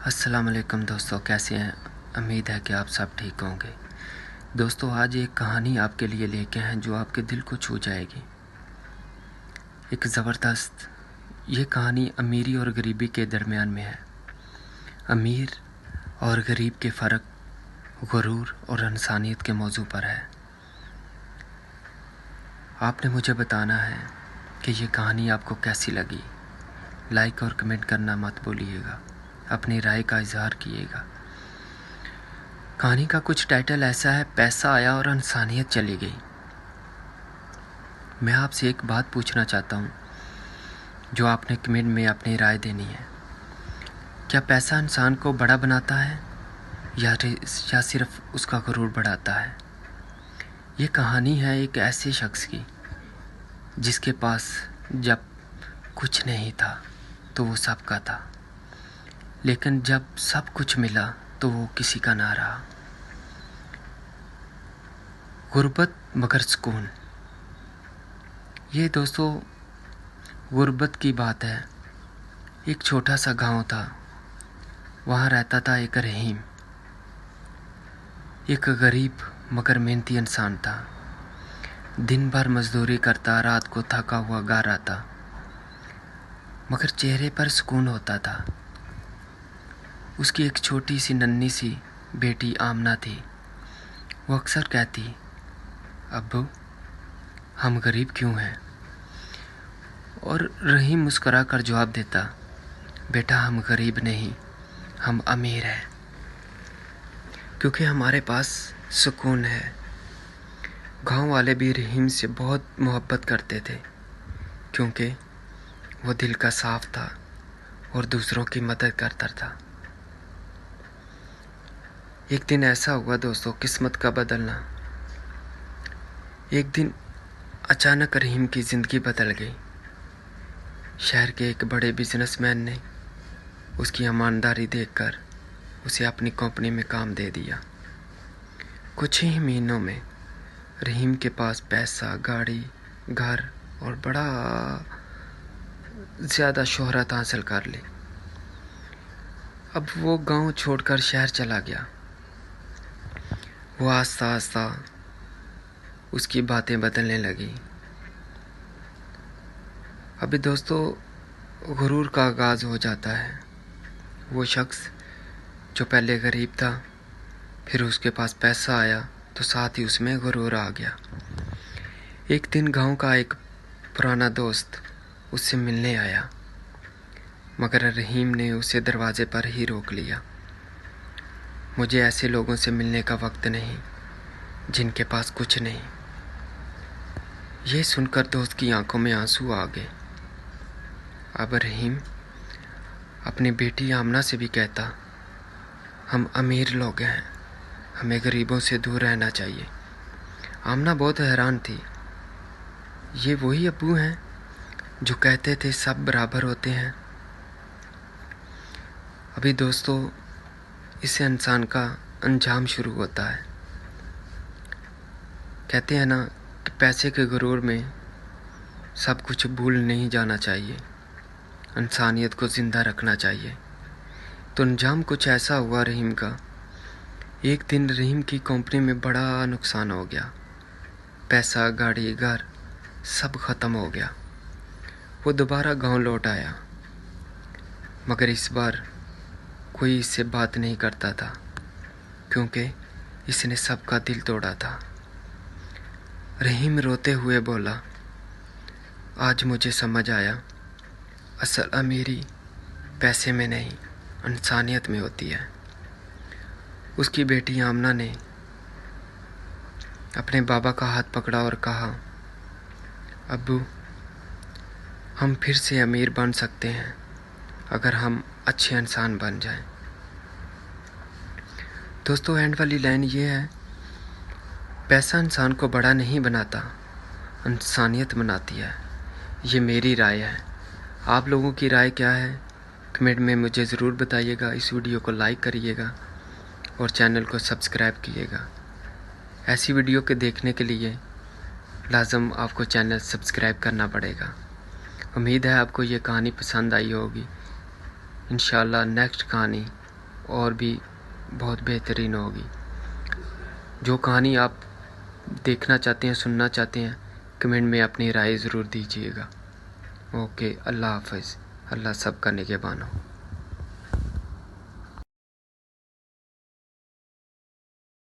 अस्सलाम वालेकुम दोस्तों, कैसे हैं। उम्मीद है कि आप सब ठीक होंगे। दोस्तों, आज एक कहानी आपके लिए लेके हैं जो आपके दिल को छू जाएगी। एक ज़बरदस्त ये कहानी अमीरी और गरीबी के दरमियान में है। अमीर और गरीब के फ़र्क, गुरूर और इंसानियत के मौजू पर है। आपने मुझे बताना है कि ये कहानी आपको कैसी लगी। लाइक और कमेंट करना मत भूलिएगा, अपनी राय का इजहार कीजिएगा। कहानी का कुछ टाइटल ऐसा है, पैसा आया और इंसानियत चली गई। मैं आपसे एक बात पूछना चाहता हूँ जो आपने कमेंट में अपनी राय देनी है। क्या पैसा इंसान को बड़ा बनाता है या सिर्फ उसका गुरूर बढ़ाता है? ये कहानी है एक ऐसे शख्स की जिसके पास जब कुछ नहीं था तो वो सबका था, लेकिन जब सब कुछ मिला तो वो किसी का ना रहा। गुर्बत मगर सुकून। ये दोस्तों गुर्बत की बात है। एक छोटा सा गांव था, वहाँ रहता था एक रहीम। एक गरीब मगर मेहनती इंसान था। दिन भर मजदूरी करता, रात को थका हुआ घर आता, मगर चेहरे पर सुकून होता था। उसकी एक छोटी सी नन्ही सी बेटी आमना थी। वो अक्सर कहती, अब्बू हम गरीब क्यों हैं? और रहीम मुस्करा कर जवाब देता, बेटा हम गरीब नहीं, हम अमीर हैं, क्योंकि हमारे पास सुकून है। गांव वाले भी रहीम से बहुत मोहब्बत करते थे, क्योंकि वो दिल का साफ था और दूसरों की मदद करता था। एक दिन ऐसा हुआ दोस्तों, किस्मत का बदलना। एक दिन अचानक रहीम की ज़िंदगी बदल गई। शहर के एक बड़े बिजनेसमैन ने उसकी ईमानदारी देखकर उसे अपनी कंपनी में काम दे दिया। कुछ ही महीनों में रहीम के पास पैसा, गाड़ी, घर और बड़ा ज़्यादा शोहरत हासिल कर ली। अब वो गांव छोड़कर शहर चला गया। वो आस्ता आस्ता उसकी बातें बदलने लगी। अभी दोस्तों गुरूर का आगाज़ हो जाता है। वो शख्स जो पहले गरीब था, फिर उसके पास पैसा आया तो साथ ही उसमें गुरूर आ गया। एक दिन गांव का एक पुराना दोस्त उससे मिलने आया, मगर रहीम ने उसे दरवाजे पर ही रोक लिया। मुझे ऐसे लोगों से मिलने का वक्त नहीं जिनके पास कुछ नहीं। ये सुनकर दोस्त की आंखों में आंसू आ गए। अब रहीम अपनी बेटी आमना से भी कहता, हम अमीर लोग हैं, हमें गरीबों से दूर रहना चाहिए। आमना बहुत हैरान थी। ये वही अब्बू हैं जो कहते थे सब बराबर होते हैं। अभी दोस्तों इससे इंसान का अंजाम शुरू होता है। कहते हैं ना कि पैसे के गुरूर में सब कुछ भूल नहीं जाना चाहिए, इंसानियत को ज़िंदा रखना चाहिए। तो अंजाम कुछ ऐसा हुआ रहीम का। एक दिन रहीम की कंपनी में बड़ा नुकसान हो गया। पैसा, गाड़ी, घर सब ख़त्म हो गया। वो दोबारा गांव लौट आया, मगर इस बार कोई इससे बात नहीं करता था, क्योंकि इसने सबका दिल तोड़ा था। रहीम रोते हुए बोला, आज मुझे समझ आया, असल अमीरी पैसे में नहीं इंसानियत में होती है। उसकी बेटी आमना ने अपने बाबा का हाथ पकड़ा और कहा, अब्बू हम फिर से अमीर बन सकते हैं अगर हम अच्छे इंसान बन जाएं। दोस्तों एंड वाली लाइन ये है, पैसा इंसान को बड़ा नहीं बनाता, इंसानियत बनाती है। ये मेरी राय है। आप लोगों की राय क्या है? कमेंट में मुझे ज़रूर बताइएगा। इस वीडियो को लाइक करिएगा और चैनल को सब्सक्राइब कीजिएगा। ऐसी वीडियो के देखने के लिए लाजम आपको चैनल सब्सक्राइब करना पड़ेगा। उम्मीद है आपको ये कहानी पसंद आई होगी। इंशाल्लाह नेक्स्ट कहानी اور بھی بہت بہترین ہوگی۔ جو کہانی آپ دیکھنا چاہتے ہیں، سننا چاہتے ہیں، کمنٹ میں اپنی رائے ضرور دیجیے گا۔ اوکے، اللہ حافظ۔ اللہ سب کا نگہبان ہو۔